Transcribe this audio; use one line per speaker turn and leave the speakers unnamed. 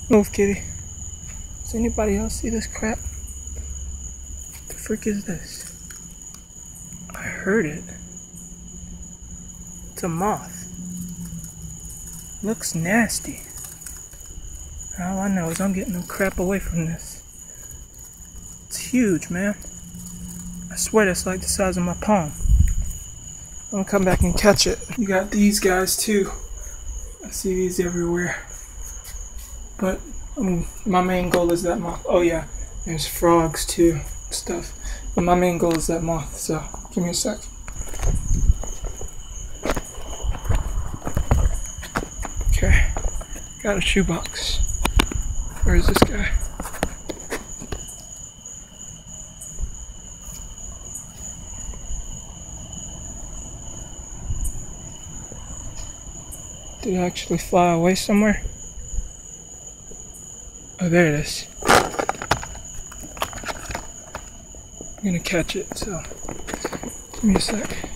Move, kitty. Does anybody else see this crap? What the frick is this? I heard it. It's a moth. Looks nasty. All I know is I'm getting no crap away from this. It's huge, man. I swear that's like the size of my palm. I'm gonna come back and catch it. You got these guys too. I see these everywhere. But my main goal is that moth. Oh yeah, there's frogs too, stuff. But my main goal is that moth, so give me a sec. Okay, got a shoebox. Where is this guy? Did it actually fly away somewhere? Oh, there it is. I'm gonna catch it, so give me a sec.